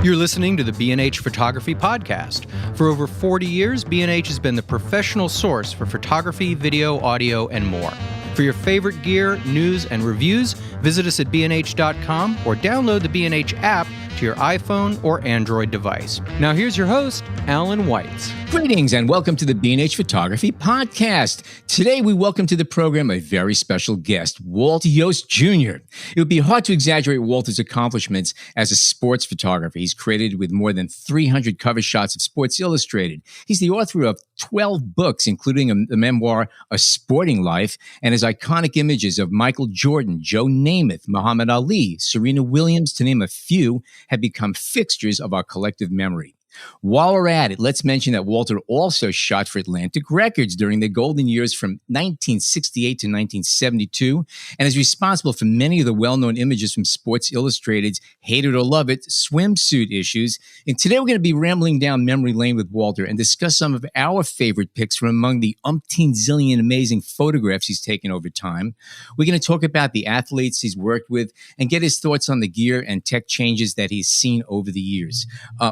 You're listening to the B&H Photography Podcast. For over 40 years, B&H has been the professional source for photography, video, audio, and more. For your favorite gear, news, and reviews, visit us at bnh.com or download the B&H app to your iPhone or Android device. Now here's your host, Alan Weitz. Greetings and welcome to the B&H Photography Podcast. Today we welcome to the program a very special guest, Walt Iooss Jr. It would be hard to exaggerate Walter's accomplishments as a sports photographer. He's credited with more than 300 cover shots of Sports Illustrated. He's the author of 12 books, including the memoir, A Sporting Life, and his iconic images of Michael Jordan, Joe Namath, Muhammad Ali, Serena Williams, to name a few, have become fixtures of our collective memory. While we're at it, let's mention that Walter also shot for Atlantic Records during the golden years from 1968 to 1972 and is responsible for many of the well-known images from Sports Illustrated's Hate It or Love It swimsuit issues. And today we're going to be rambling down memory lane with Walter and discuss some of our favorite picks from among the umpteen zillion amazing photographs he's taken over time. We're going to talk about the athletes he's worked with and get his thoughts on the gear and tech changes that he's seen over the years.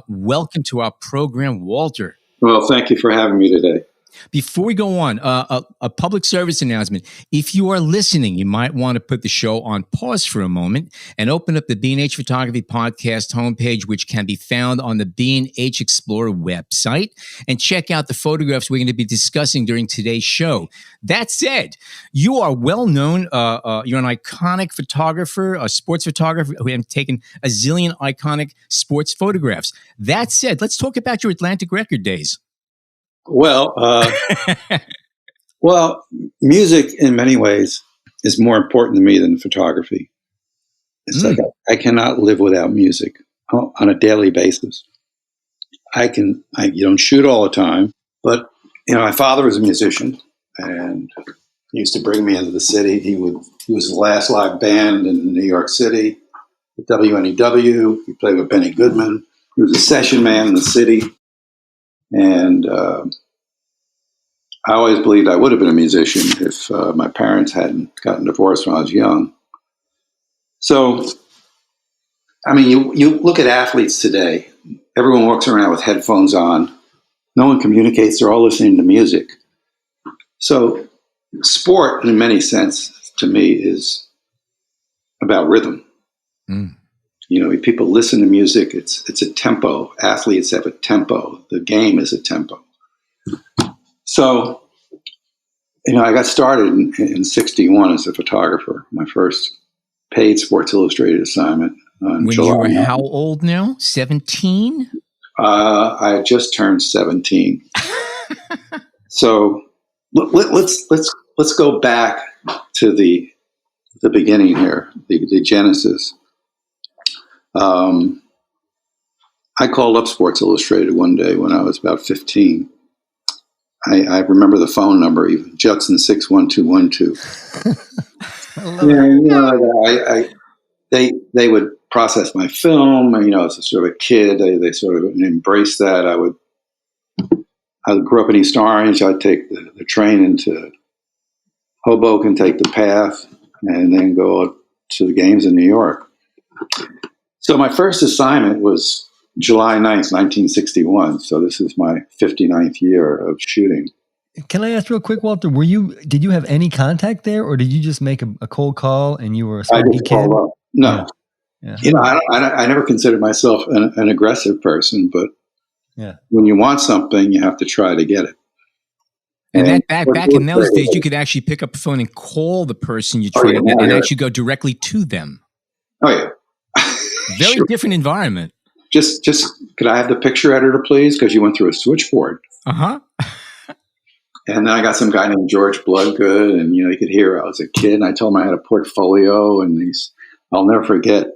Welcome to our program, Walter. Well, thank you for having me today. Before we go on, a public service announcement. If you are listening, you might want to put the show on pause for a moment and open up the B&H Photography Podcast homepage, which can be found on the B&H Explorer website, and check out the photographs we're going to be discussing during today's show. That said, you are well known. You're an iconic photographer, a sports photographer who has taken a zillion iconic sports photographs. That said, let's talk about your Atlantic Record days. Well, music in many ways is more important to me than photography. It's like I cannot live without music on a daily basis. You don't shoot all the time, but my father was a musician and he used to bring me into the city. He was the last live band in New York City at WNEW. He played with Benny Goodman. He was a session man in the city. And I always believed I would have been a musician if my parents hadn't gotten divorced when I was young. So, you look at athletes today. Everyone walks around with headphones on. No one communicates. They're all listening to music. So, sport, in many sense, to me, is about rhythm. People listen to music. It's a tempo. Athletes have a tempo. The game is a tempo. So, I got started in 61 as a photographer. My first paid Sports Illustrated assignment. When you were how old now? 17? I had just turned 17. So let's go back to the beginning here, the genesis. I called up Sports Illustrated one day when I was about 15. I remember the phone number, even Judson 61212. They would process my film. As a sort of a kid, they sort of embraced that. I grew up in East Orange. I'd take the train into Hoboken, take the path, and then go to the games in New York. So my first assignment was July 9th, 1961. So this is my 59th year of shooting. Can I ask real quick, Walter, did you have any contact there or did you just make a cold call and you were a smart kid? No. Yeah. I never considered myself an aggressive person, but when you want something, you have to try to get it. And back in those days, you could actually pick up the phone and call the person you're trying to get and actually go directly to them. Oh, yeah. Very different environment. Just could I have the picture editor, please? Because you went through a switchboard. Uh-huh. And then I got some guy named George Bloodgood, and you could hear I was a kid, and I told him I had a portfolio, and I'll never forget.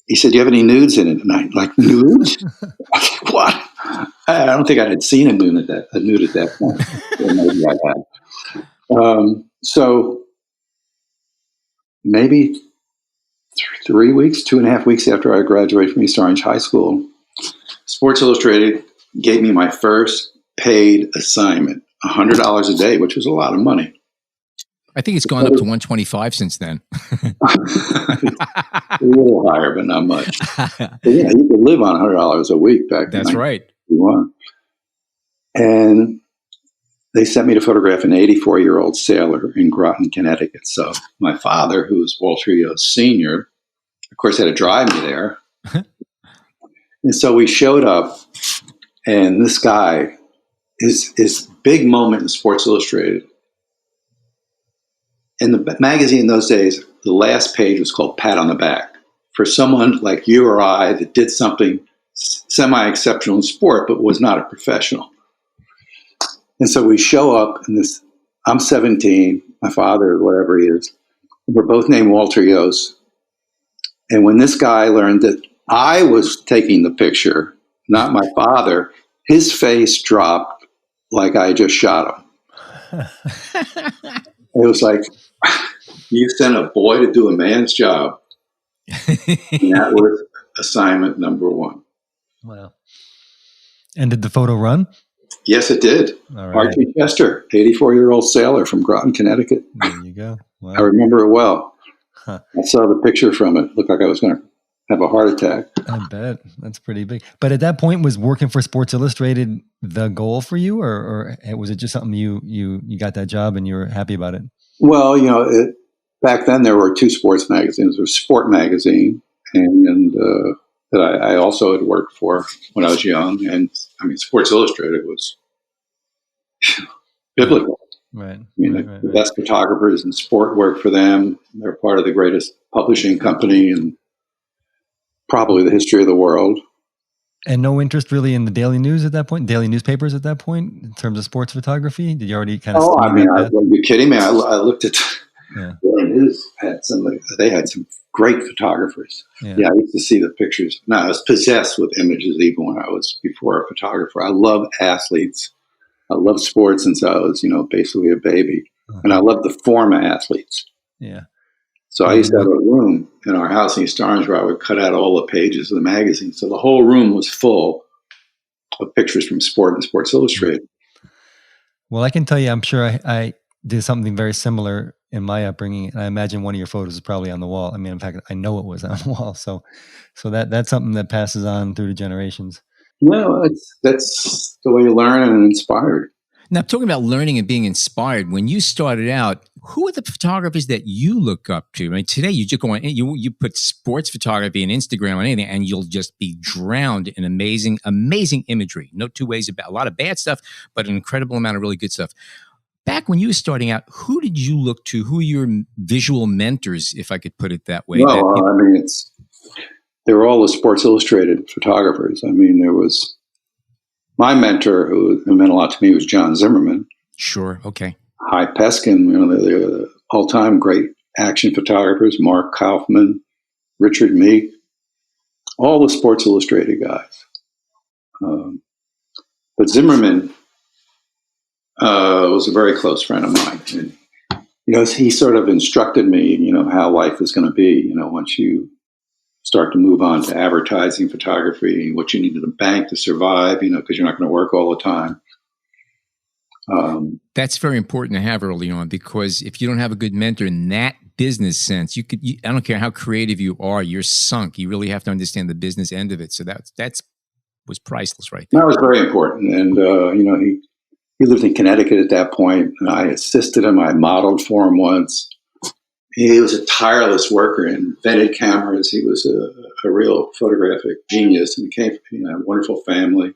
He said, "Do you have any nudes in it?" And I like, nudes? What? I don't think I had seen a nude at that point. Maybe I had. So maybe 3 weeks, 2.5 weeks after I graduated from East Orange High School, Sports Illustrated gave me my first paid assignment, $100 a day, which was a lot of money. I think it's gone up to 125 since then. A little higher, but not much. But yeah, you could live on $100 a week back then. That's right. And they sent me to photograph an 84-year-old sailor in Groton, Connecticut. So my father, who was Walter Iooss Sr., of course, had to drive me there. And so we showed up, and this guy, his big moment in Sports Illustrated. In the magazine in those days, the last page was called Pat on the Back. For someone like you or I that did something semi-exceptional in sport, but was not a professional. And so we show up, and I'm 17, my father, whatever he is, we're both named Walter Iooss. And when this guy learned that I was taking the picture, not my father, his face dropped like I just shot him. It was like, you sent a boy to do a man's job. And that was assignment number one. Wow. And did the photo run? Yes, it did. All right. Archie Chester, 84-year-old sailor from Groton, Connecticut. There you go. Wow. I remember it well. Huh. I saw the picture from it. It looked like I was going to have a heart attack. I bet. That's pretty big. But at that point, was working for Sports Illustrated the goal for you, or was it just something you got that job and you were happy about it? Well, back then there were two sports magazines. There was Sport Magazine, and that I also had worked for when I was young. And I mean, Sports Illustrated was biblical. Right. I mean, the best photographers in sport worked for them. They're part of the greatest publishing company in probably the history of the world. And no interest really in the daily news at that point, daily newspapers at that point, in terms of sports photography? Did you already kind of? Oh, I mean, are you kidding me? I looked at daily news they had some great photographers. Yeah, I used to see the pictures. No, I was possessed with images even when I was before a photographer. I love athletes. I love sports since I was, basically a baby. And I love the form of athletes. Yeah. So I used to have a room in our house in East Orange where I would cut out all the pages of the magazine. So the whole room was full of pictures from sport and Sports Illustrated. Well, I can tell you, I'm sure I did something very similar in my upbringing. And I imagine one of your photos is probably on the wall. I mean, in fact, I know it was on the wall. So that's something that passes on through the generations. No, that's the way you learn and inspired. Now, talking about learning and being inspired, when you started out, who are the photographers that you look up to? I mean, today you just go on, you put sports photography and Instagram on anything, and you'll just be drowned in amazing imagery. No two ways about it. A lot of bad stuff, but an incredible amount of really good stuff. Back when you were starting out, who did you look to? Who are your visual mentors, if I could put it that way? Well, I mean, they were all the Sports Illustrated photographers. I mean, there was my mentor who meant a lot to me was John Zimmerman. Sure. Okay. Hy Peskin, the all-time great action photographers, Mark Kaufman, Richard Meek, all the Sports Illustrated guys. But Zimmerman was a very close friend of mine. And, he sort of instructed me, how life is going to be, once you start to move on to advertising photography, what you need to bank to survive, because you're not going to work all the time. That's very important to have early on, because if you don't have a good mentor in that business sense, I don't care how creative you are, you're sunk. You really have to understand the business end of it. So that was priceless right there. That was very important. And, he lived in Connecticut at that point, and I assisted him. I modeled for him once. He was a tireless worker, invented cameras. He was a real photographic genius, and came from a wonderful family.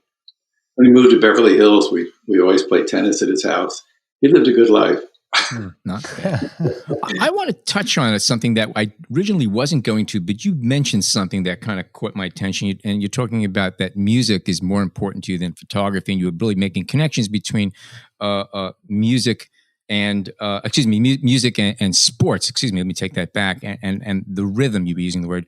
When he moved to Beverly Hills, we always played tennis at his house. He lived a good life. Not bad. I want to touch on something that I originally wasn't going to, but you mentioned something that kind of caught my attention. And you're talking about that music is more important to you than photography, and you're really making connections between music and music and sports. Excuse me, let me take that back. And the rhythm, you were using the word.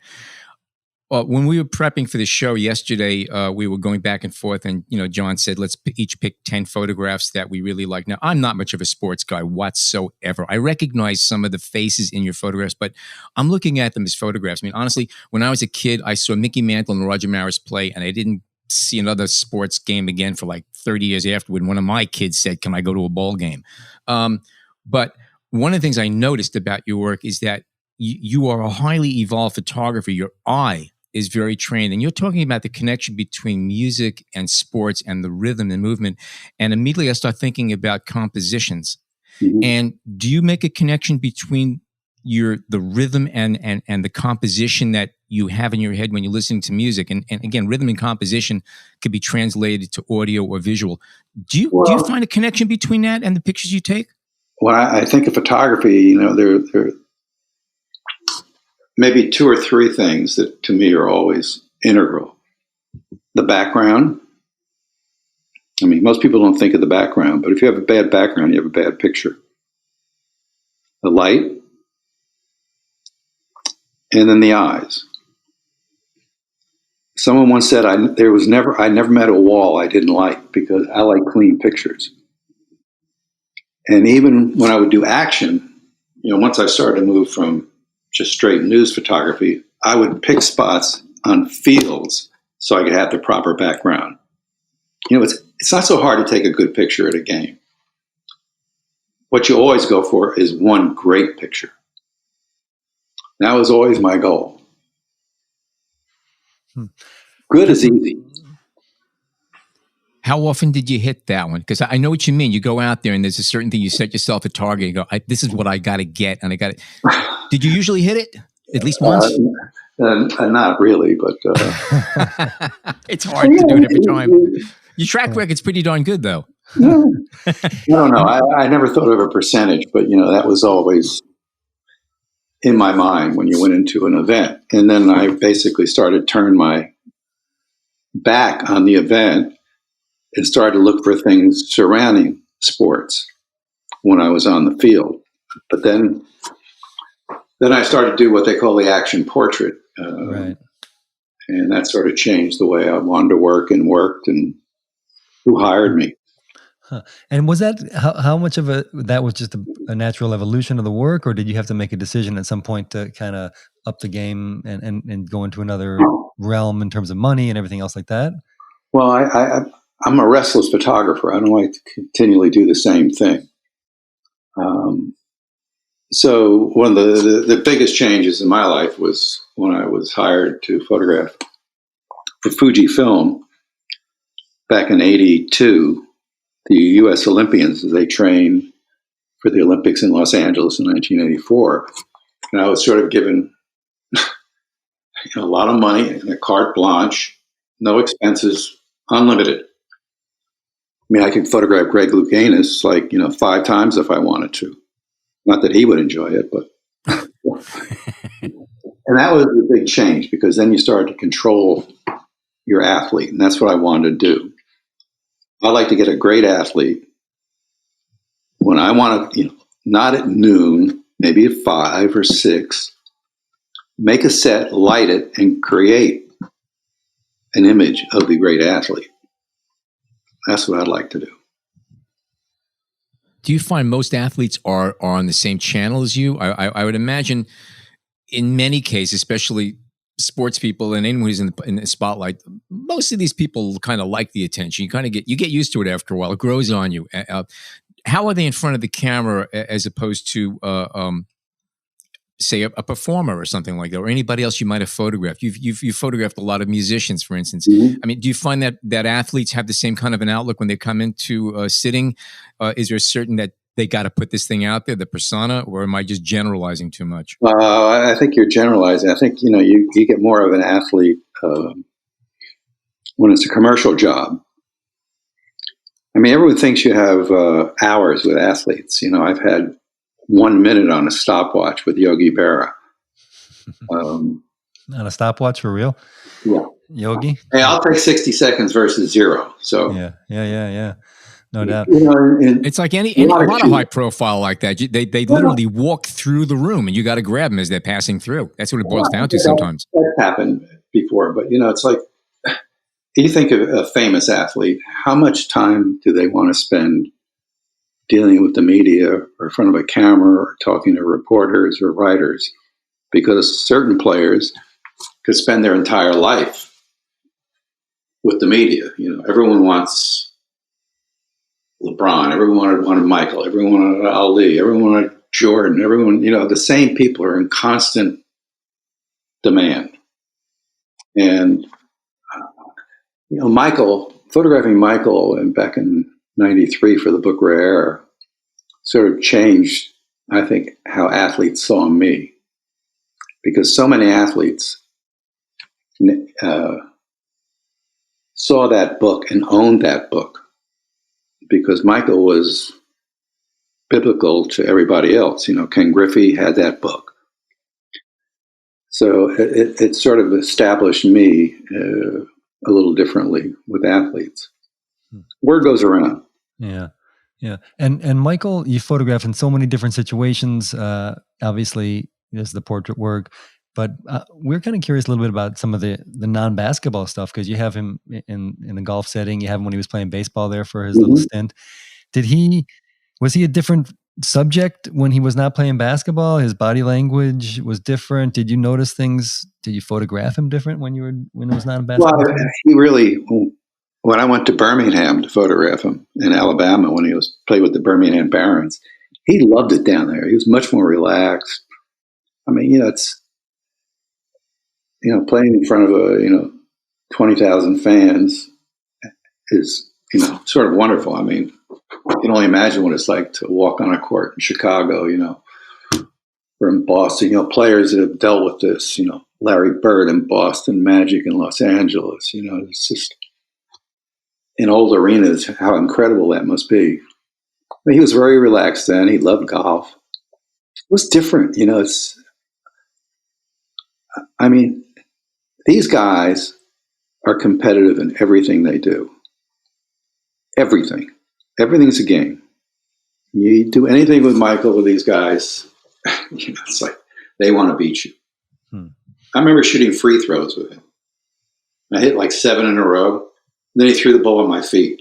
When we were prepping for the show yesterday, we were going back and forth, and John said, let's each pick 10 photographs that we really like. Now, I'm not much of a sports guy whatsoever. I recognize some of the faces in your photographs, but I'm looking at them as photographs. I mean, honestly, when I was a kid, I saw Mickey Mantle and Roger Maris play, and I didn't see another sports game again for like 30 years afterward. One of my kids said, can I go to a ball game? But one of the things I noticed about your work is that you are a highly evolved photographer. Your eye is very trained. And you're talking about the connection between music and sports and the rhythm and movement. And immediately I start thinking about compositions. Mm-hmm. And do you make a connection between the rhythm and the composition that you have in your head when you're listening to music? And again, rhythm and composition could be translated to audio or visual. Do you find a connection between that and the pictures you take? When I think of photography, there are maybe two or three things that to me are always integral. The background. I mean, most people don't think of the background, but if you have a bad background, you have a bad picture. The light, and then the eyes. Someone once said, I never met a wall I didn't like, because I like clean pictures. And even when I would do action, once I started to move from just straight news photography, I would pick spots on fields so I could have the proper background. It's not so hard to take a good picture at a game. What you always go for is one great picture. That was always my goal. Good is easy. How often did you hit that one? Because I know what you mean. You go out there and there's a certain thing, you set yourself a target and go, this is what I got to get. And I got it. Did you usually hit it at least once? Not really, but it's hard to do it every time. Your track record's pretty darn good, though. I don't know. I never thought of a percentage, but that was always in my mind when you went into an event. And then I basically started to turn my back on the event and started to look for things surrounding sports when I was on the field. But then I started to do what they call the action portrait. Right. And that sort of changed the way I wanted to work and worked and who hired me. Huh. And was that how much of that was just a natural evolution of the work, or did you have to make a decision at some point to kind of up the game and go into another realm in terms of money and everything else like that? Well, I'm a restless photographer. I don't like to continually do the same thing. So one of the biggest changes in my life was when I was hired to photograph for Fujifilm back in '82. The U.S. Olympians, they trained for the Olympics in Los Angeles in 1984. And I was sort of given a lot of money and a carte blanche, no expenses, unlimited. I mean, I could photograph Greg Louganis 5 times if I wanted to. Not that he would enjoy it, but. And that was a big change, because then you started to control your athlete. And that's what I wanted to do. I like to get a great athlete when I want to, not at noon, maybe at 5 or 6, make a set, light it, and create an image of the great athlete. That's what I'd like to do. Do you find most athletes are on the same channel as you? I would imagine in many cases, especially sports people and anyone who's in the spotlight, most of these people kind of like the attention. You get used to it after a while. It grows on you. How are they in front of the camera as opposed to say a performer or something like that, or anybody else you might have photographed? You've photographed a lot of musicians, for instance. Mm-hmm. I mean, do you find that athletes have the same kind of an outlook when they come into sitting? Is there certain that they got to put this thing out there, the persona, or am I just generalizing too much? I think you're generalizing. I think, you get more of an athlete when it's a commercial job. I mean, everyone thinks you have hours with athletes. I've had 1 minute on a stopwatch with Yogi Berra. On a stopwatch, for real? Yeah. Yogi? Hey, I'll take 60 seconds versus 0. So Yeah. No doubt. It's like any a lot of high profile like that. They literally walk through the room, and you got to grab them as they're passing through. That's what it boils down to sometimes. That's happened before, but it's like, you think of a famous athlete, how much time do they want to spend dealing with the media or in front of a camera or talking to reporters or writers? Because certain players could spend their entire life with the media. Everyone wants LeBron, everyone wanted Michael, everyone wanted Ali, everyone wanted Jordan, everyone, the same people are in constant demand. And, photographing Michael and back in 93 for the book Rare sort of changed, I think, how athletes saw me. Because so many athletes saw that book and owned that book because Michael was biblical to everybody else. Ken Griffey had that book. So it sort of established me a little differently with athletes. Word goes around. Yeah. Yeah. And Michael, you photograph in so many different situations. Obviously, there's the portrait work, but we're kind of curious a little bit about some of the non-basketball stuff, because you have him in the golf setting. You have him when he was playing baseball there for his little stint. Was he a different subject when he was not playing basketball? His body language was different. Did you notice things? Did you photograph him different when it was not a basketball? Well, he really, when I went to Birmingham to photograph him in Alabama when he played with the Birmingham Barons, he loved it down there. He was much more relaxed. I mean, it's playing in front of 20,000 fans is sort of wonderful. I mean, you can only imagine what it's like to walk on a court in Chicago, or in Boston. Players that have dealt with this, Larry Bird in Boston, Magic in Los Angeles. It's just in old arenas how incredible that must be. I mean, he was very relaxed then. He loved golf. It was different, these guys are competitive in everything they do. Everything. Everything's a game. You do anything with Michael, with these guys, it's like they want to beat you. I remember shooting free throws with him. I hit like 7 in a row. Then he threw the ball at my feet.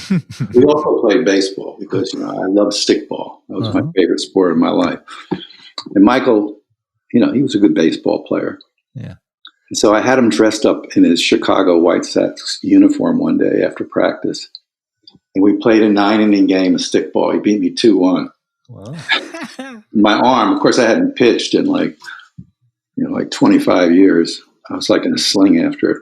We also played baseball because, I loved stickball. That was my favorite sport of my life. And Michael, he was a good baseball player. Yeah. And so I had him dressed up in his Chicago White Sox uniform one day after practice. And we played a 9-inning game of stickball. He beat me 2-1. Wow. My arm, of course, I hadn't pitched in like 25 years. I was like in a sling after it.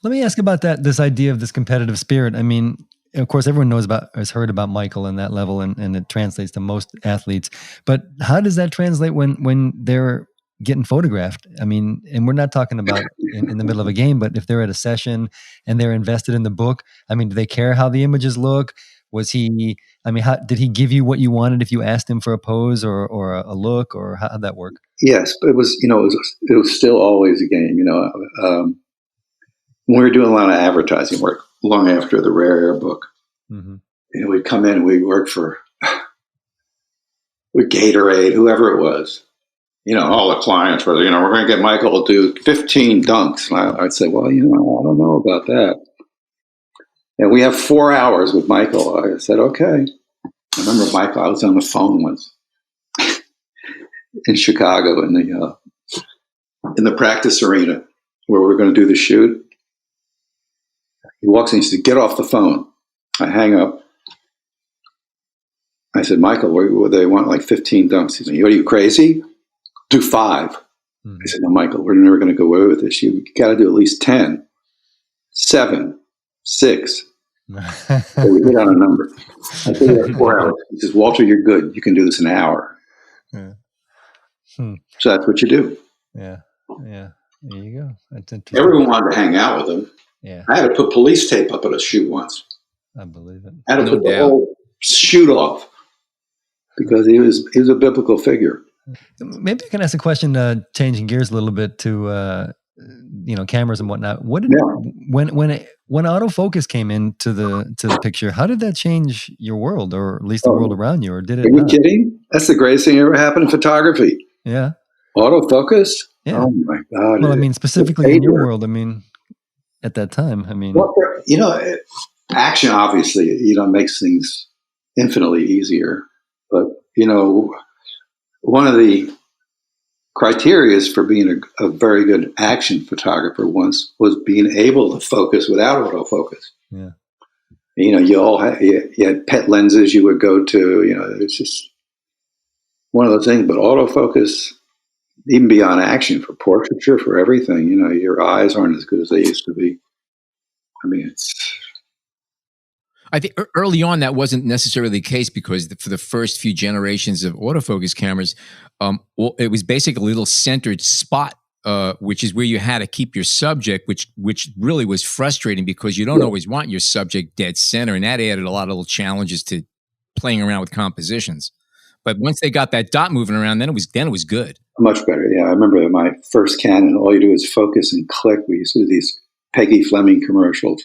Let me ask about this idea of this competitive spirit. I mean, of course, everyone has heard about Michael in that level, and it translates to most athletes. But how does that translate when they're getting photographed? I mean, and we're not talking about in the middle of a game, but if they're at a session and they're invested in the book, I mean, do they care how the images look? How did he give you what you wanted if you asked him for a pose or a look, or how'd that work? Yes, but it was still always a game. When we were doing a lot of advertising work long after the Rare Air book, we'd come in and we'd work with Gatorade, whoever it was. All the clients were, we're going to get Michael to do 15 dunks. And I'd say, well, I don't know about that. And we have 4 hours with Michael. I said, okay. I remember Michael, I was on the phone once in Chicago in the practice arena where we were going to do the shoot. He walks in and he said, get off the phone. I hang up. I said, Michael, they want like 15 dunks. He said, what are you, crazy? Do 5. I said, no, Michael, we're never going to go away with this. You got to do at least 10, 7, 6. So we hit on a number. I think we have 4 hours. He says, Walter, you're good. You can do this in an hour. Yeah. So that's what you do. Yeah. Yeah. There you go. That's interesting. Everyone wanted to hang out with him. Yeah. I had to put police tape up at a shoot once. I believe it. I had to put the whole shoot off because he was a biblical figure. Maybe I can ask a question, changing gears a little bit to cameras and whatnot. When autofocus came into the picture, how did that change your world, or at least the world around you, or did it? Are you kidding? That's the greatest thing that ever happened in photography. Yeah. Autofocus? Yeah. Oh my God. Well, I mean, specifically in your world, I mean, at that time, I mean. Well, action obviously, makes things infinitely easier. But, one of the criteria for being a very good action photographer was being able to focus without autofocus. Yeah. You had pet lenses you would go to, it's just one of those things. But autofocus, even beyond action, for portraiture, for everything, your eyes aren't as good as they used to be. I mean, I think early on that wasn't necessarily the case because for the first few generations of autofocus cameras, it was basically a little centered spot, which is where you had to keep your subject, which really was frustrating because you don't always want your subject dead center, and that added a lot of little challenges to playing around with compositions. But once they got that dot moving around, then it was good. Much better. Yeah, I remember my first Canon. All you do is focus and click. We used to do these Peggy Fleming commercials.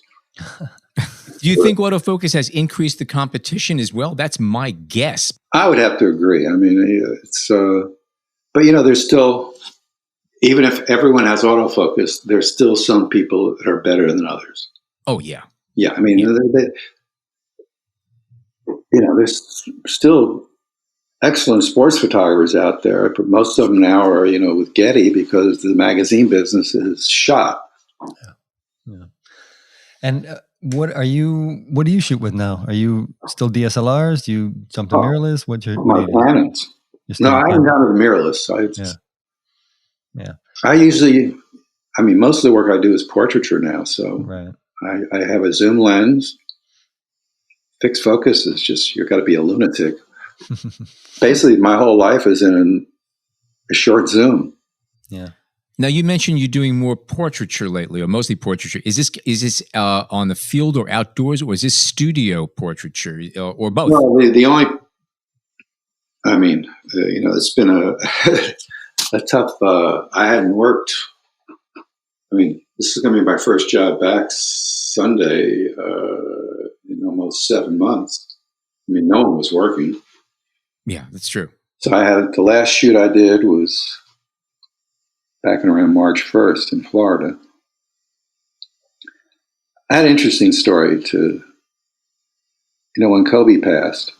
Do you think autofocus has increased the competition as well? That's my guess. I would have to agree. I mean, it's, but there's still, even if everyone has autofocus, there's still some people that are better than others. Oh yeah, yeah. I mean, there's still excellent sports photographers out there, but most of them now are, with Getty because the magazine business is shot. Yeah. And what do you shoot with now? Are you still DSLRs? Do you jump to mirrorless? What Canons? No, I haven't gone to the mirrorless. Yeah. I usually, most of the work I do is portraiture now. So right. I have a zoom lens. Fixed focus is just, you've got to be a lunatic. Basically, my whole life is in a short zoom. Yeah. Now, you mentioned you're doing more portraiture lately, or mostly portraiture. Is this on the field or outdoors, or is this studio portraiture, or both? Well, the only, it's been a tough. I hadn't worked. This is going to be my first job back Sunday in almost 7 months. No one was working. Yeah, that's true. So the last shoot I did was back in around March 1st in Florida. I had an interesting story when Kobe passed.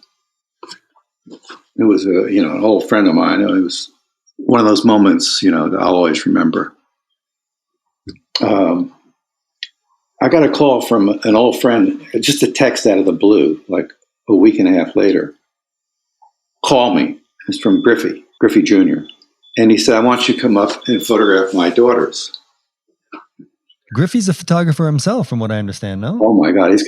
It was an old friend of mine. It was one of those moments, that I'll always remember. I got a call from an old friend, just a text out of the blue, like a week and a half later. Call me. It's from Griffey Jr. And he said, I want you to come up and photograph my daughters. Griffey's a photographer himself, from what I understand, no? Oh my God, he's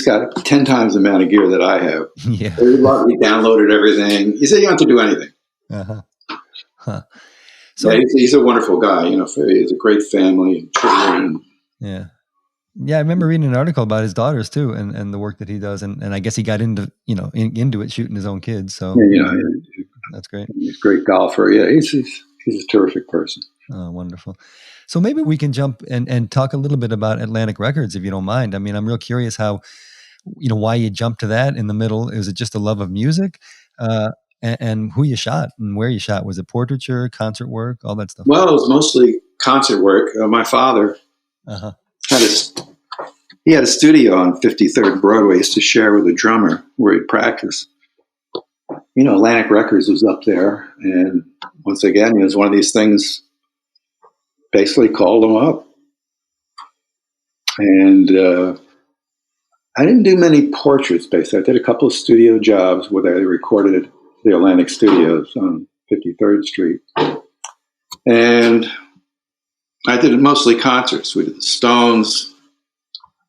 got 10 times the amount of gear that I have. Yeah. He downloaded everything. He said, you don't have to do anything. Uh-huh. Huh. So yeah, he's a wonderful guy. He has a great family and children. Yeah. Yeah, I remember reading an article about his daughters too, and the work that he does, and I guess he got into into it shooting his own kids. So that's great. He's a great golfer. Yeah, he's a terrific person. Oh, wonderful. So maybe we can jump and talk a little bit about Atlantic Records, if you don't mind. I'm real curious how, why you jumped to that in the middle. Is it just a love of music, and who you shot and where you shot? Was it portraiture, concert work, all that stuff? Well, it was mostly concert work. My father. Uh-huh. He had a studio on 53rd Broadway. He used to share with a drummer where he'd practice. Atlantic Records was up there. And once again, it was one of these things, basically called him up. And I didn't do many portraits, basically. I did a couple of studio jobs where they recorded at the Atlantic Studios on 53rd Street. And I did mostly concerts. We did the Stones.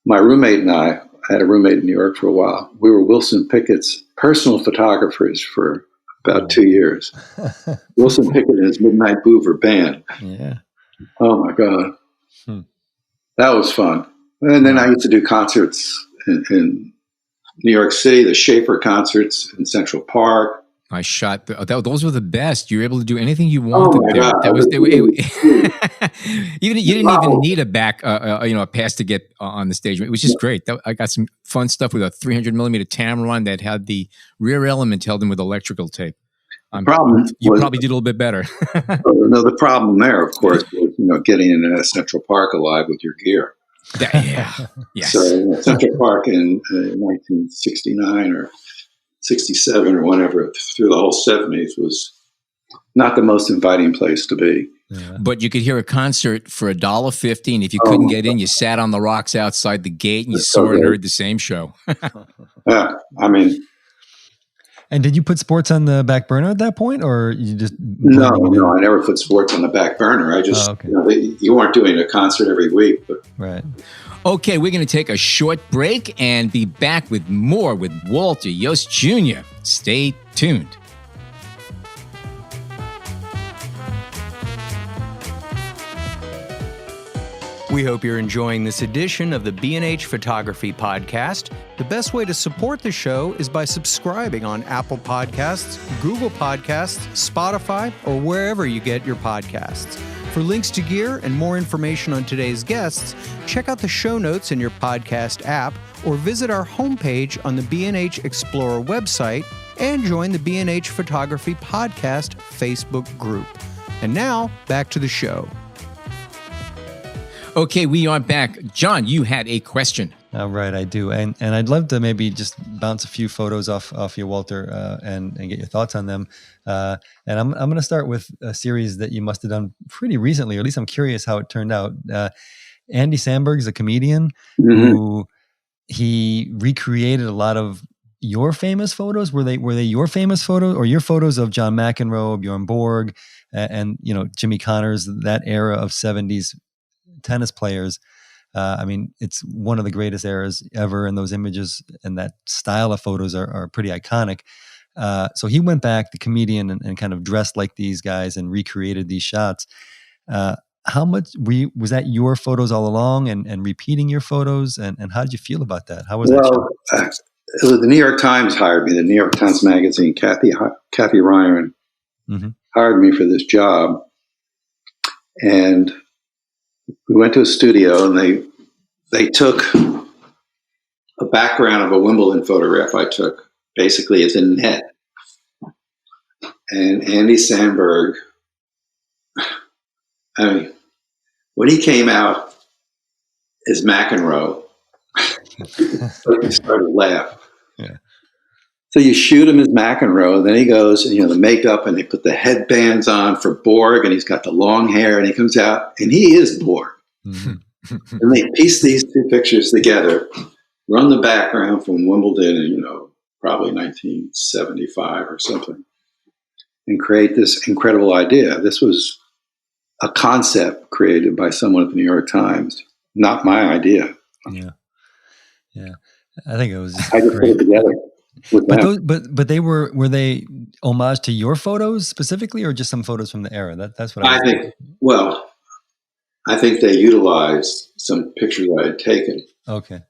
My roommate and I had a roommate in New York for a while. We were Wilson Pickett's personal photographers for about 2 years. Wilson Pickett and his Midnight Boover band. Yeah. Oh my God. That was fun. And then I used to do concerts in New York City, the Schaefer concerts in Central Park. I shot. Those were the best. You were able to do anything you wanted. Oh my God. That was. You didn't even need a pass to get on the stage. It was just great. I got some fun stuff with a 300 millimeter Tamron that had the rear element held in with electrical tape. You probably did a little bit better. No, the problem there, of course, was getting into Central Park alive with your gear. Yeah. Yes. So Central Park in 1969 or 67 or whatever, through the whole 70s, was not the most inviting place to be. Yeah. But you could hear a concert for $1.50, and if you couldn't get in, you sat on the rocks outside the gate and you saw and heard the same show. Yeah, And did you put sports on the back burner at that point, or you just No, I never put sports on the back burner. I just, okay. You weren't doing a concert every week. But. Right. Okay, we're going to take a short break and be back with more with Walter Iooss Jr. Stay tuned. We hope you're enjoying this edition of the B&H Photography Podcast. The best way to support the show is by subscribing on Apple Podcasts, Google Podcasts, Spotify, or wherever you get your podcasts. For links to gear and more information on today's guests, check out the show notes in your podcast app or visit our homepage on the B&H Explorer website and join the B&H Photography Podcast Facebook group. And now, back to the show. Okay, we are back. John, you had a question. Right, I do, and I'd love to maybe just bounce a few photos off you, Walter, and get your thoughts on them. And I'm going to start with a series that you must have done pretty recently, or at least I'm curious how it turned out. Andy Samberg is a comedian who he recreated a lot of your famous photos. Were they your famous photos, or your photos of John McEnroe, Bjorn Borg, and Jimmy Connors, that era of '70s tennis players? I mean, it's one of the greatest eras ever, and those images and that style of photos are pretty iconic. So he went back, the comedian, and kind of dressed like these guys and recreated these shots. How much was that your photos all along, and repeating your photos? And how did you feel about that? How was that shot? The New York Times hired me. The New York Times Magazine, Kathy Ryan hired me for this job. And we went to a studio, and they took a background of a Wimbledon photograph I took, basically as a net. And Andy Samberg, I mean, when he came out as McEnroe, he started to laugh. Yeah. So you shoot him as McEnroe, then he goes, the makeup, and they put the headbands on for Borg, and he's got the long hair, and he comes out, and he is Borg. And they piece these two pictures together, run the background from Wimbledon in, probably 1975 or something, and create this incredible idea. This was a concept created by someone at the New York Times, not my idea. Yeah. I think it was I just put it together. But they were they homage to your photos specifically, or just some photos from the era? That's what I think. Thinking. Well, I think they utilized some pictures I had taken. Okay.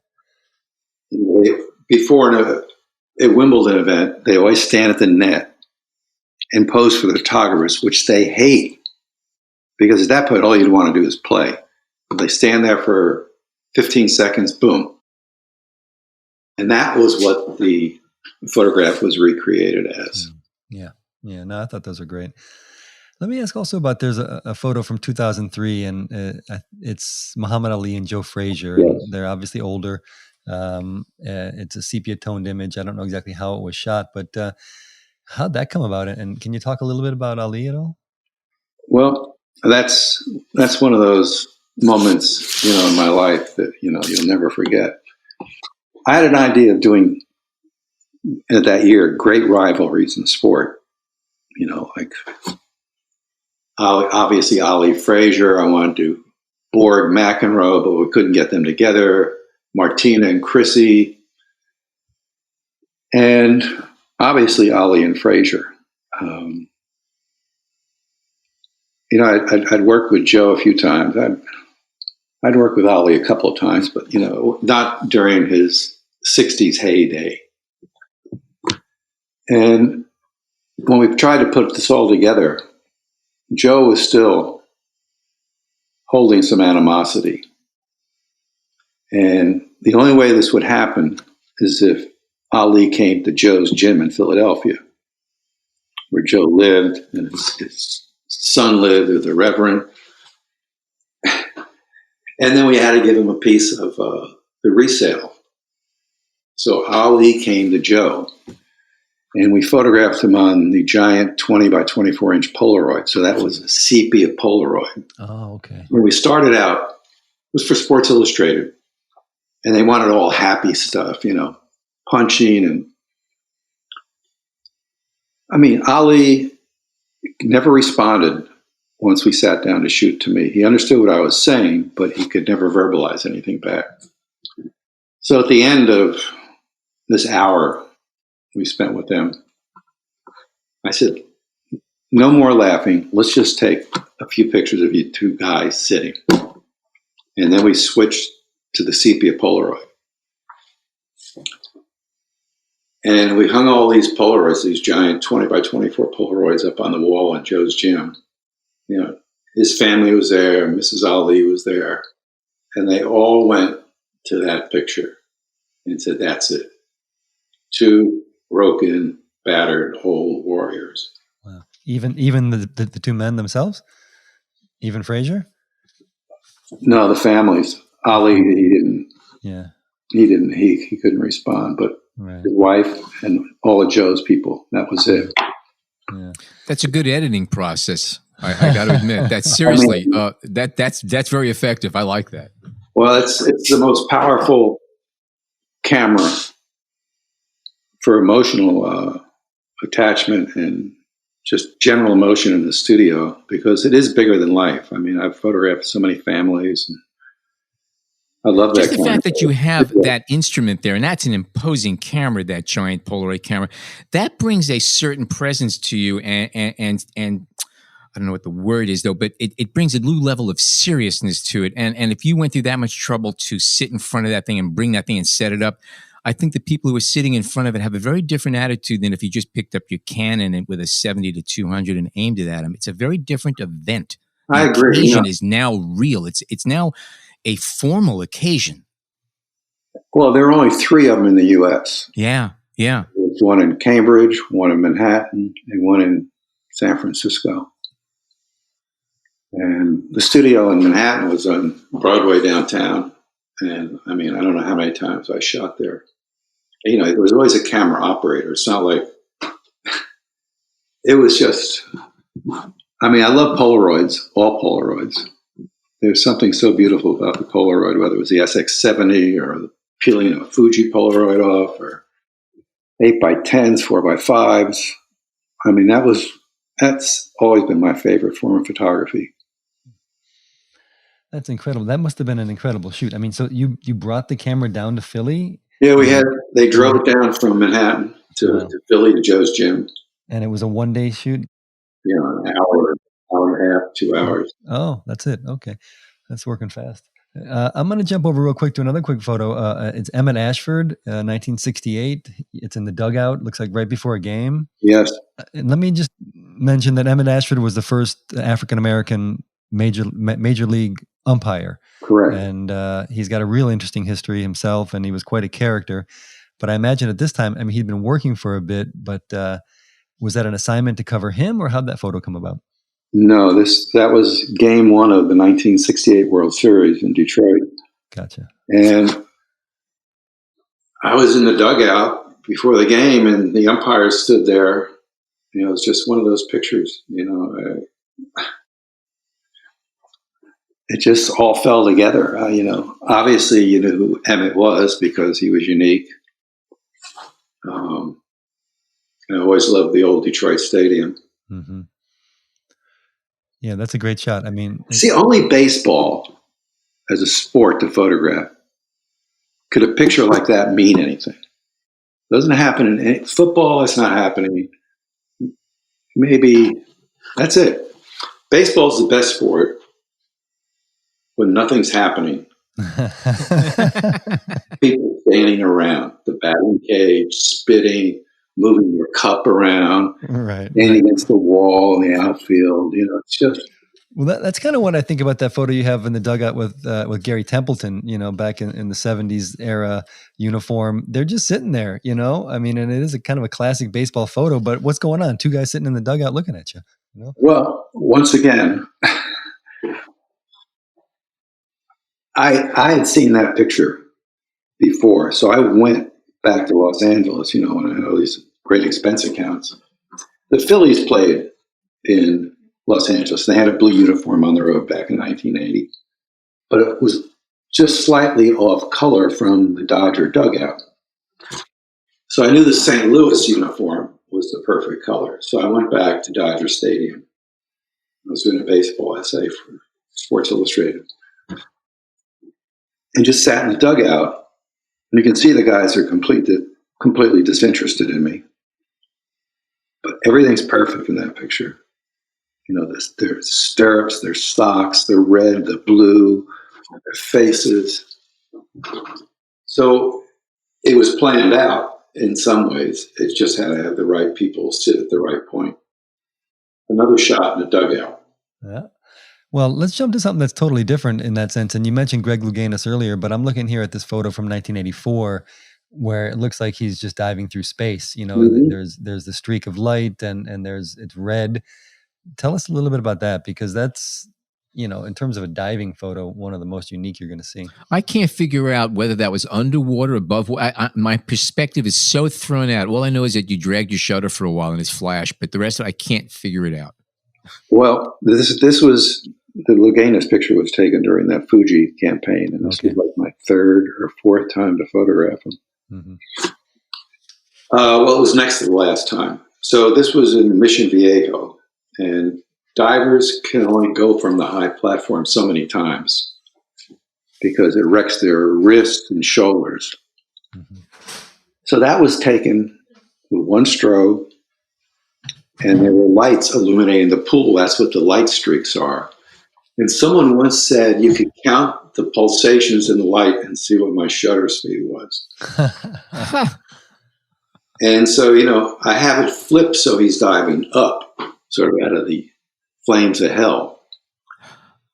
Before a Wimbledon event, they always stand at the net and pose for the photographers, which they hate, because at that point all you'd want to do is play. But they stand there for 15 seconds, boom. And that was what the photograph was recreated as. Yeah. No, I thought those were great. Let me ask also about, there's a photo from 2003, and it's Muhammad Ali and Joe Frazier. Yes. They're obviously older. It's a sepia toned image. I don't know exactly how it was shot, but how'd that come about? And can you talk a little bit about Ali at all? Well, that's one of those moments, in my life that, you'll never forget. I had an idea of doing, that year, great rivalries in sport. Like obviously Ali Frazier. I wanted to do Borg McEnroe, but we couldn't get them together. Martina and Chrissy, and obviously Ali and Frazier. I'd worked with Joe a few times. I'd worked with Ali a couple of times, but not during his 60s heyday. And when we tried to put this all together, Joe was still holding some animosity. And the only way this would happen is if Ali came to Joe's gym in Philadelphia, where Joe lived and his son lived, as a reverend. And then we had to give him a piece of the resale. So Ali came to Joe, and we photographed him on the giant 20 by 24 inch Polaroid. So that was a sepia Polaroid. Oh, okay. When we started out, it was for Sports Illustrated, and they wanted all happy stuff, punching. I mean, Ali never responded once we sat down to shoot to me. He understood what I was saying, but he could never verbalize anything back. So at the end of this hour we spent with them, I said, no more laughing. Let's just take a few pictures of you two guys sitting. And then we switched to the sepia Polaroid. And we hung all these Polaroids, these giant 20 by 24 Polaroids up on the wall in Joe's gym. You know, his family was there, Mrs. Ali was there, and they all went to that picture and said, that's it. Two broken, battered, old warriors. Wow. Even the two men themselves? Even Frazier? No, the families. Ali, he didn't. Yeah. He couldn't respond, but right. His wife and all of Joe's people, that was it. Yeah. That's a good editing process. I got to admit that seriously, that's very effective. I like that. Well, it's the most powerful camera for emotional attachment and just general emotion in the studio, because it is bigger than life. I mean, I've photographed so many families, and I love that. Just the fact that you have that instrument there, and that's an imposing camera, that giant Polaroid camera, that brings a certain presence to you, and I don't know what the word is though, but it brings a new level of seriousness to it. And if you went through that much trouble to sit in front of that thing and bring that thing and set it up, I think the people who are sitting in front of it have a very different attitude than if you just picked up your Canon and with a 70 to 200 and aimed it at them. It's a very different event. The I agree. occasion is now real. It's now a formal occasion. Well, there are only 3 of them in the U.S. Yeah. There's one in Cambridge, one in Manhattan, and one in San Francisco. And the studio in Manhattan was on Broadway downtown. And I mean, I don't know how many times I shot there. You know, there was always a camera operator. It's not like, it was just, I mean, I love Polaroids, all Polaroids. There's something so beautiful about the Polaroid, whether it was the SX70 or peeling a Fuji Polaroid off, or 8x10s, 4x5s. I mean, that's always been my favorite form of photography. That's incredible. That must have been an incredible shoot. I mean, so you brought the camera down to Philly? Yeah, they drove it down from Manhattan to Philly, to Joe's gym. And it was a one-day shoot? You know, an hour and a half, 2 hours. Oh, that's it. Okay. That's working fast. I'm going to jump over real quick to another quick photo. It's Emmett Ashford, 1968. It's in the dugout. Looks like right before a game. Yes. And let me just mention that Emmett Ashford was the first African-American major league umpire. Correct. And he's got a real interesting history himself, and he was quite a character. But I imagine at this time, I mean, he'd been working for a bit, but was that an assignment to cover him, or how'd that photo come about? No, that was game 1 of the 1968 World Series in Detroit. Gotcha. And I was in the dugout before the game, and the umpires stood there. You know, it's just one of those pictures, you know. It just all fell together. You know, obviously, you knew who Emmett was because he was unique. I always loved the old Detroit Stadium. Mm-hmm. Yeah, that's a great shot. I mean, see, only baseball as a sport to photograph could a picture like that mean anything. It doesn't happen in any football. It's not happening. Maybe that's it. Baseball's the best sport when nothing's happening. People standing around the batting cage, spitting, moving your cup around, right, standing against the wall in the outfield. You know, it's just. Well, that's kind of what I think about that photo you have in the dugout with Gary Templeton, you know, back in the 70s era uniform. They're just sitting there, you know, I mean, and it is a kind of a classic baseball photo, but what's going on? 2 guys sitting in the dugout looking at you, you know? Well, once again, I had seen that picture before. So I went back to Los Angeles, you know, and I had all these great expense accounts. The Phillies played in Los Angeles. They had a blue uniform on the road back in 1980, but it was just slightly off color from the Dodger dugout. So I knew the St. Louis uniform was the perfect color. So I went back to Dodger Stadium. I was doing a baseball essay for Sports Illustrated and just sat in the dugout. And you can see the guys are completely disinterested in me. But everything's perfect in that picture. You know, their stirrups, their socks, the red, the blue, their faces. So it was planned out in some ways. It just had to have the right people sit at the right point. Another shot in the dugout. Yeah. Well, let's jump to something that's totally different in that sense. And you mentioned Greg Louganis earlier, but I'm looking here at this photo from 1984 where it looks like he's just diving through space. You know, Mm-hmm. there's the streak of light and it's red. Tell us a little bit about that, because that's, you know, in terms of a diving photo, one of the most unique you're going to see. I can't figure out whether that was underwater, above. My perspective is so thrown out. All I know is that you dragged your shutter for a while and it's flashed, but the rest of it, I can't figure it out. Well, this was the Louganis picture was taken during that Fuji campaign, and this was like my third or fourth time to photograph him. Mm-hmm. Well, it was next to the last time. So this was in Mission Viejo, and divers can only go from the high platform so many times because it wrecks their wrists and shoulders. Mm-hmm. So that was taken with one strobe, and there were lights illuminating the pool. That's what the light streaks are. And someone once said you could count the pulsations in the light and see what my shutter speed was. And so, you know, I have it flipped so he's diving up, sort of out of the flames of hell.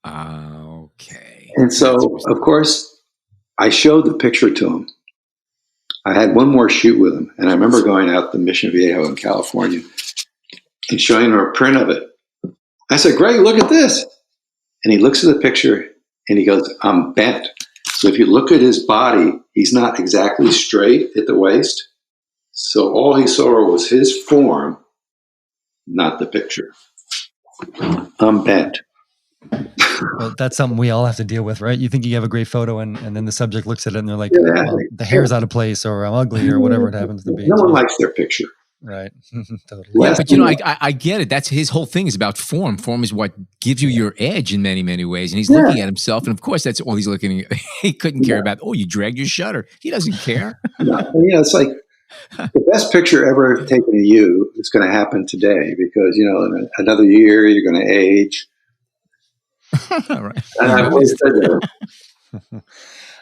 Okay. And so, of course, I showed the picture to him. I had one more shoot with him, and I remember going out to Mission Viejo in California and showing him a print of it. I said, Greg, look at this. And he looks at the picture and he goes, I'm bent. So if you look at his body, he's not exactly straight at the waist. So all he saw was his form, not the picture. I'm bent. Well, that's something we all have to deal with, right? You think you have a great photo and then the subject looks at it and they're like, well, the hair's out of place or I'm ugly or whatever it happens to be. No one likes their picture. Right. Totally. Yeah, but you know, I get it. That's his whole thing is about form. Form is what gives you your edge in many, many ways. And he's looking at himself. And of course, that's all he's looking at. He couldn't care about, oh, you dragged your shutter. He doesn't care. No, you know, it's like the best picture ever taken of you is going to happen today because, you know, in another year, you're going to age. Right. And I've always said that.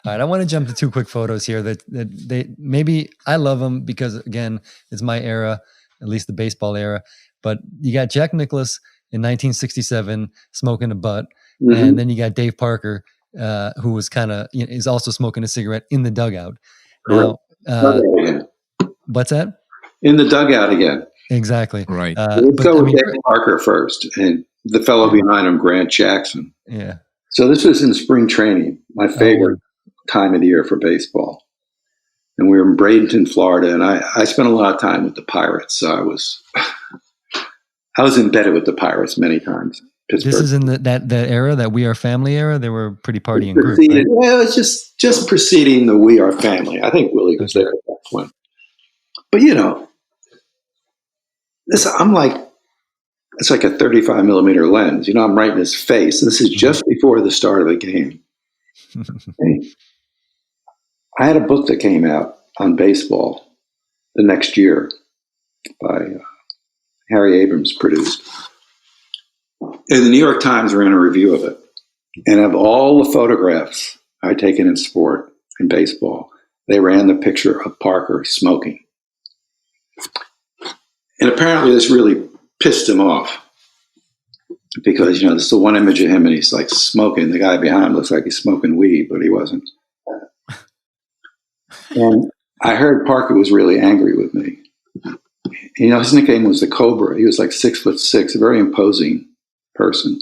All right, I want to jump to two quick photos here that they maybe I love them because again, it's my era, at least the baseball era. But you got Jack Nicklaus in 1967 smoking a butt, and then you got Dave Parker, who was kind of is also smoking a cigarette in the dugout. Now, what's that? In the dugout again. Exactly. Right. Let's go with Dave Parker first, and the fellow behind him, Grant Jackson. Yeah. So this was in spring training, my favorite time of the year for baseball. And we were in Bradenton, Florida, and I spent a lot of time with the Pirates. So I was embedded with the Pirates many times. Pittsburgh. This is in that era, that We Are Family era. They were a pretty partying group. Right? Well, it was just preceding the We Are Family. I think Willie was there at that point. But you know, it's like a 35 millimeter lens. You know, I'm right in his face. This is just before the start of the game. I had a book that came out on baseball the next year by Harry Abrams produced. And the New York Times ran a review of it. And of all the photographs I'd taken in sport and baseball, they ran the picture of Parker smoking. And apparently this really pissed him off because, you know, this is the one image of him and he's like smoking. The guy behind him looks like he's smoking weed, but he wasn't. And I heard Parker was really angry with me. You know, his nickname was the Cobra. He was like 6'6", a very imposing person.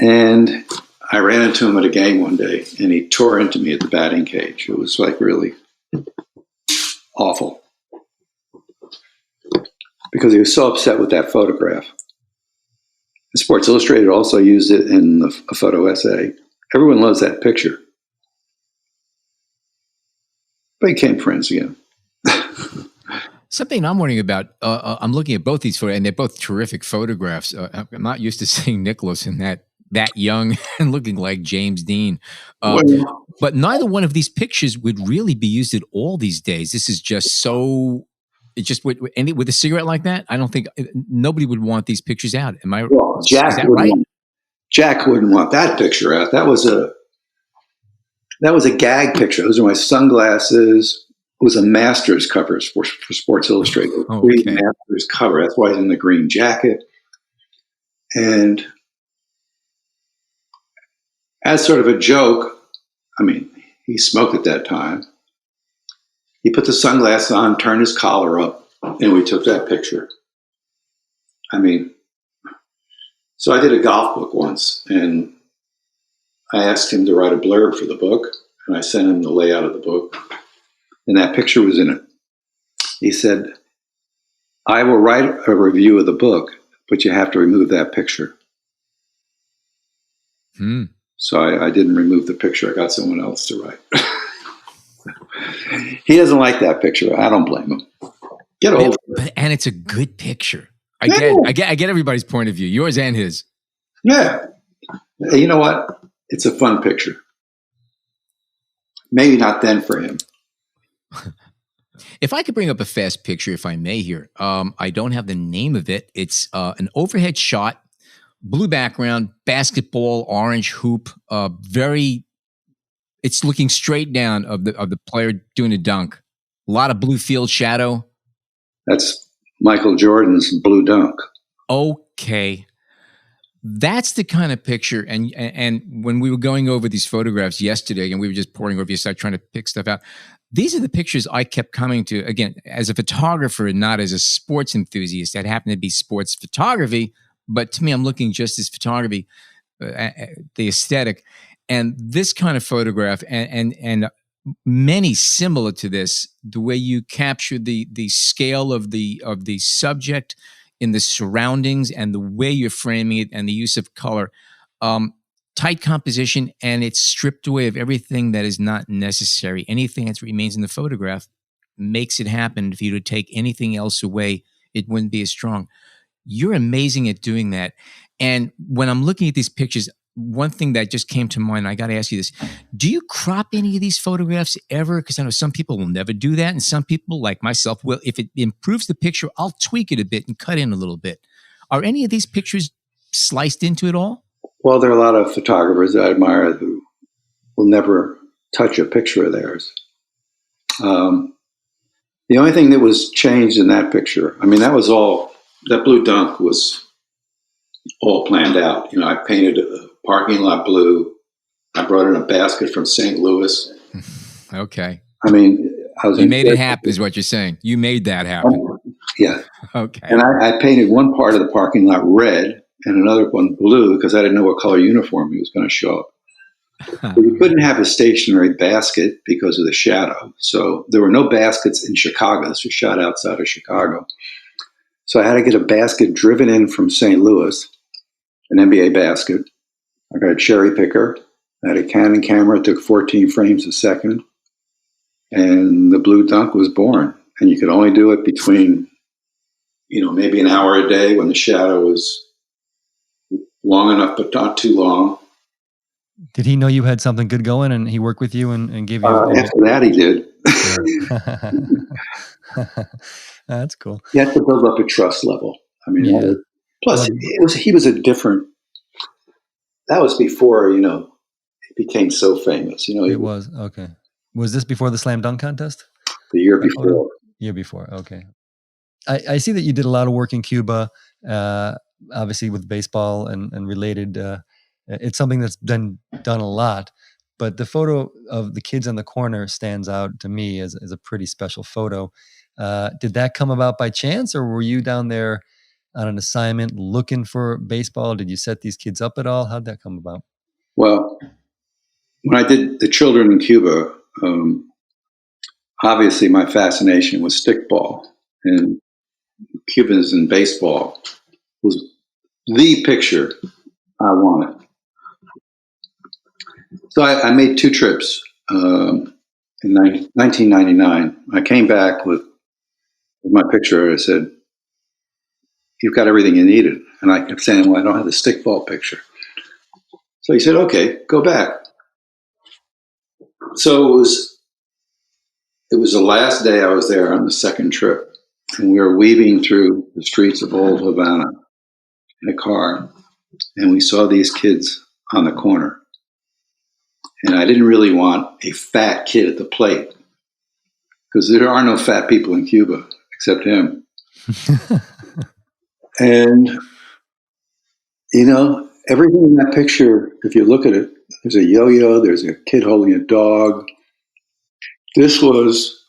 And I ran into him at a game one day and he tore into me at the batting cage. It was like really awful because he was so upset with that photograph. Sports Illustrated also used it in a photo essay. Everyone loves that picture. But became friends again. Something I'm wondering about, I'm looking at both these photos, and they're both terrific photographs. I'm not used to seeing Nicholas in that young and looking like James Dean. Well, But neither one of these pictures would really be used at all these days. This is just so. It's just with a cigarette like that. I don't think nobody would want these pictures out. Am I? well, Is that right? Jack wouldn't want that picture out. That was a gag picture. Those are my sunglasses. It was a Masters cover for Sports Illustrated. Oh, Green okay. Masters cover. That's why he's in the green jacket. And as sort of a joke, I mean, he smoked at that time. He put the sunglasses on, turned his collar up, and we took that picture. I mean, so I did a golf book once, and I asked him to write a blurb for the book, and I sent him the layout of the book, and that picture was in it. He said, I will write a review of the book, but you have to remove that picture. So I didn't remove the picture. I got someone else to write. He doesn't like that picture. I don't blame him. Get over it. And it's a good picture. I get everybody's point of view, yours and his. Yeah. You know what? It's a fun picture. Maybe not then for him. If I could bring up a fast picture, if I may here, I don't have the name of it. It's an overhead shot, blue background, basketball, orange hoop, it's looking straight down of the player doing a dunk. A lot of blue field shadow. That's Michael Jordan's blue dunk. Okay. That's the kind of picture. And when we were going over these photographs yesterday, and we were just pouring over, you start trying to pick stuff out. These are the pictures I kept coming to, again, as a photographer, not as a sports enthusiast. That happened to be sports photography. But to me, I'm looking just as photography, the aesthetic. And this kind of photograph and many similar to this, the way you capture the scale of the subject in the surroundings and the way you're framing it and the use of color, tight composition, and it's stripped away of everything that is not necessary. Anything that remains in the photograph makes it happen. If you were to take anything else away, it wouldn't be as strong. You're amazing at doing that. And when I'm looking at these pictures, one thing that just came to mind, I got to ask you this. Do you crop any of these photographs ever? Because I know some people will never do that. And some people, like myself, will. If it improves the picture, I'll tweak it a bit and cut in a little bit. Are any of these pictures sliced into it all? Well, there are a lot of photographers that I admire who will never touch a picture of theirs. The only thing that was changed in that picture, I mean, that blue dunk was all planned out. You know, I painted a parking lot blue. I brought in a basket from St. Louis. Okay. I mean, You made it happen, is what you're saying. You made that happen. Yeah. Okay. And I painted one part of the parking lot red and another one blue because I didn't know what color uniform he was going to show up. But you couldn't have a stationary basket because of the shadow. So there were no baskets in Chicago. This was shot outside of Chicago. So I had to get a basket driven in from St. Louis, an NBA basket. I got a cherry picker. I had a Canon camera. It took 14 frames a second. And the blue dunk was born. And you could only do it between, maybe an hour a day when the shadow was long enough, but not too long. Did he know you had something good going and he worked with you and gave you? After that, he did. That's cool. You have to build up a trust level. I mean, Yeah. Plus he was a different. That was before he became so famous. It was okay. Was this before the slam dunk contest? The year before. Year before. Okay. I see that you did a lot of work in Cuba, obviously with baseball and related. It's something that's been done a lot, but the photo of the kids on the corner stands out to me as a pretty special photo. Did that come about by chance, or were you down there on an assignment looking for baseball? Did you set these kids up at all? How'd that come about? Well, when I did the children in Cuba, obviously my fascination was stickball, and Cubans in baseball was the picture I wanted. So I made 2 trips in 1999. I came back with my picture. I said, "You've got everything you needed." And I kept saying, "Well, I don't have the stickball picture." So he said, "Okay, go back." So it was the last day I was there on the second trip, and we were weaving through the streets of old Havana in a car, and we saw these kids on the corner. And I didn't really want a fat kid at the plate because there are no fat people in Cuba except him. And, everything in that picture, if you look at it, there's a yo-yo, there's a kid holding a dog. This was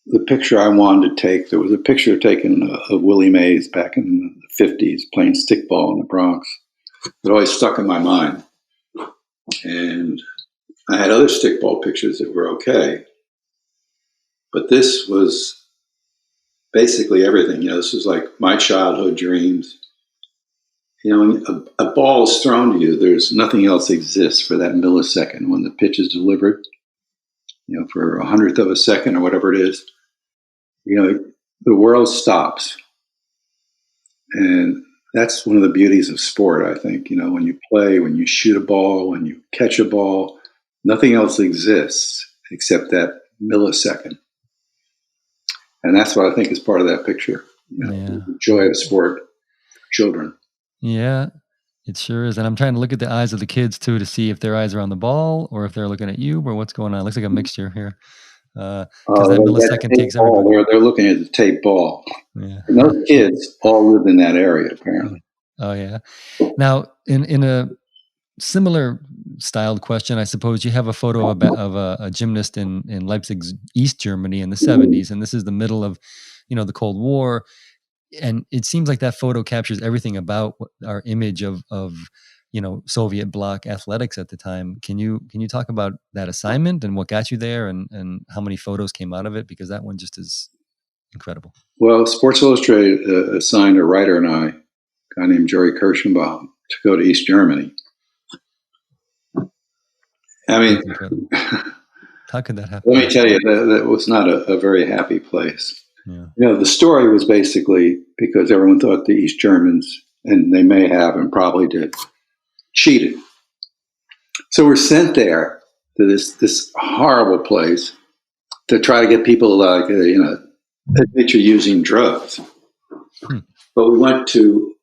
the picture I wanted to take. There was a picture taken of Willie Mays back in the 50s playing stickball in the Bronx. It always stuck in my mind. And I had other stickball pictures that were okay. But this was basically everything. This was like my childhood dreams. When a ball is thrown to you, there's nothing else exists for that millisecond when the pitch is delivered. For a hundredth of a second or whatever it is, the world stops. And that's one of the beauties of sport, I think. When you play, when you shoot a ball, when you catch a ball, nothing else exists except that millisecond. And that's what I think is part of that picture. The joy of sport for children. Yeah, it sure is. And I'm trying to look at the eyes of the kids too to see if their eyes are on the ball or if they're looking at you or what's going on. It looks like a mixture here. Because that millisecond takes everybody. They're looking at the tape ball. Yeah. And those kids all lived in that area, apparently. Oh, yeah. Now, in a similar styled question, I suppose you have a photo of a gymnast in Leipzig, East Germany in the 70s. And this is the middle of, the Cold War. And it seems like that photo captures everything about our image of Soviet bloc athletics at the time. Can you talk about that assignment and what got you there and how many photos came out of it? Because that one just is incredible. Well, Sports Illustrated assigned a writer and I, a guy named Jerry Kirschenbaum, to go to East Germany. I mean, how could that happen? Let me tell you, that was not a very happy place. Yeah. The story was basically because everyone thought the East Germans, and they may have and probably did, cheated. So we're sent there to this horrible place to try to get people admit you're using drugs. But we went to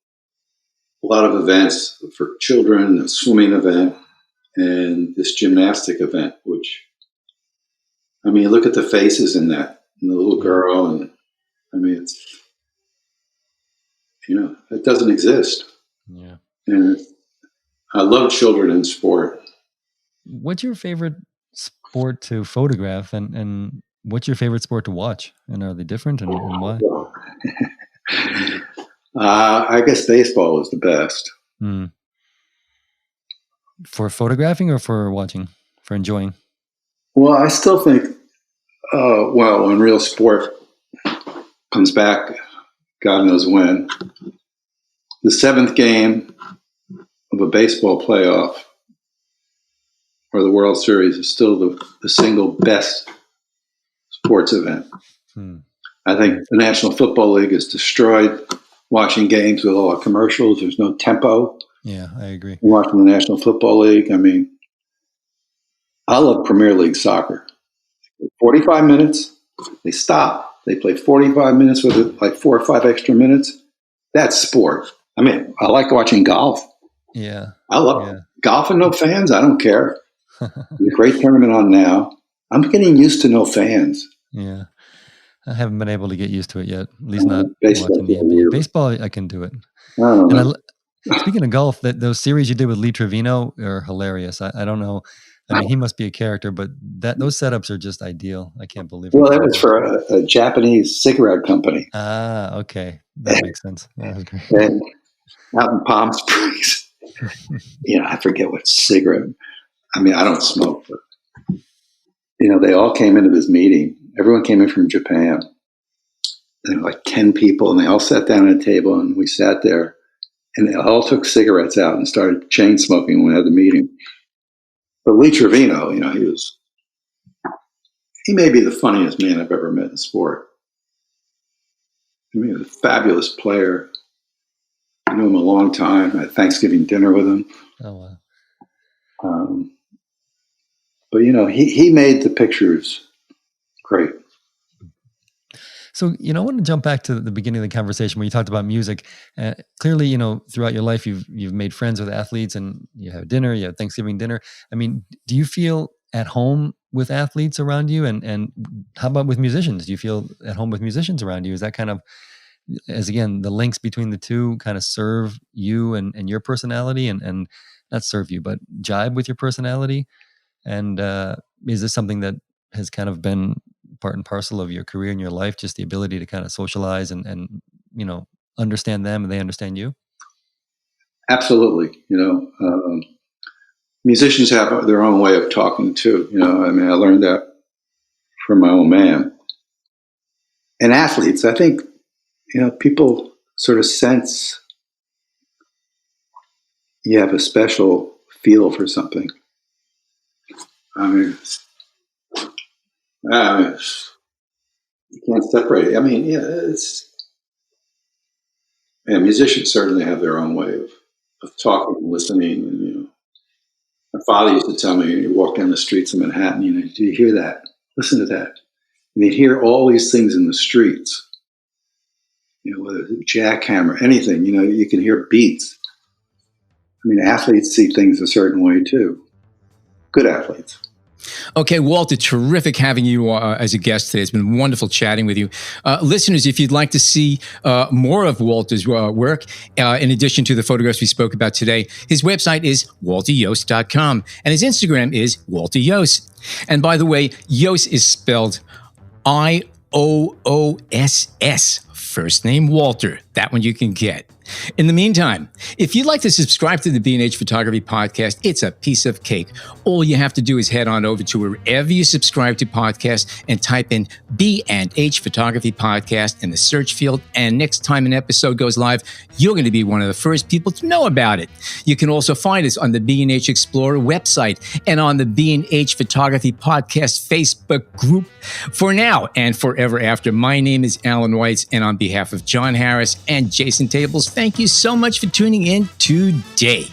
a lot of events for children, a swimming event, and this gymnastic event, which, look at the faces in that, and the little girl, and it's, it doesn't exist. Yeah. And I love children in sport. What's your favorite sport to photograph, and what's your favorite sport to watch? And are they different, and why? I guess baseball is the best. For photographing or for watching, for enjoying? Well, I still think, when real sport comes back, God knows when, the seventh game of a baseball playoff or the World Series is still the single best sports event. I think the National Football League is destroyed watching games with all the commercials. There's no tempo. Yeah, I agree. Watching the National Football League, I love Premier League soccer. 45 minutes, they stop. They play 45 minutes with like 4 or 5 extra minutes. That's sport. I like watching golf. Yeah. I love golf and no fans. I don't care. There's a great tournament on now. I'm getting used to no fans. Yeah. I haven't been able to get used to it yet. At least not watching the NBA. Baseball, I can do it. Speaking of golf, those series you did with Lee Trevino are hilarious. I don't know. He must be a character, but those setups are just ideal. I can't believe it. Well, that was for a Japanese cigarette company. Ah, okay. That makes sense. That was great. And out in Palm Springs, I forget what cigarette. I don't smoke, but, they all came into this meeting. Everyone came in from Japan. There were like 10 people, and they all sat down at a table, and we sat there, and they all took cigarettes out and started chain smoking when we had the meeting. But Lee Trevino, he may be the funniest man I've ever met in sport. I mean, he was a fabulous player. I knew him a long time. I had Thanksgiving dinner with him. Oh, wow. But, he made the pictures great. So, I want to jump back to the beginning of the conversation where you talked about music. Clearly, throughout your life, you've made friends with athletes, and you have dinner, you have Thanksgiving dinner. I mean, do you feel at home with athletes around you? And how about with musicians? Do you feel at home with musicians around you? Is that kind of, as again, the links between the two kind of serve you and your personality, and not serve you, but jibe with your personality? And is this something that has kind of been part and parcel of your career and your life, just the ability to kind of socialize and understand them and they understand you? Absolutely. Musicians have their own way of talking too. I learned that from my own man. And athletes, I think, people sort of sense you have a special feel for something. You can't separate it. Musicians certainly have their own way of talking and listening. And, my father used to tell me, you walk down the streets of Manhattan, do you hear that? Listen to that. And you'd hear all these things in the streets, whether it's a jackhammer, anything, you can hear beats. Athletes see things a certain way too. Good athletes. Okay, Walter, terrific having you as a guest today. It's been wonderful chatting with you. Listeners, if you'd like to see more of Walter's work, in addition to the photographs we spoke about today, his website is walteriooss.com, and his Instagram is Walter Iooss. And by the way, Iooss is spelled Iooss, first name Walter. That one you can get. In the meantime, if you'd like to subscribe to the B&H Photography Podcast, it's a piece of cake. All you have to do is head on over to wherever you subscribe to podcasts and type in B&H Photography Podcast in the search field. And next time an episode goes live, you're going to be one of the first people to know about it. You can also find us on the B&H Explorer website and on the B&H Photography Podcast Facebook group. For now and forever after, my name is Alan Weitz, and on behalf of John Harris and Jason Tables, thank you so much for tuning in today.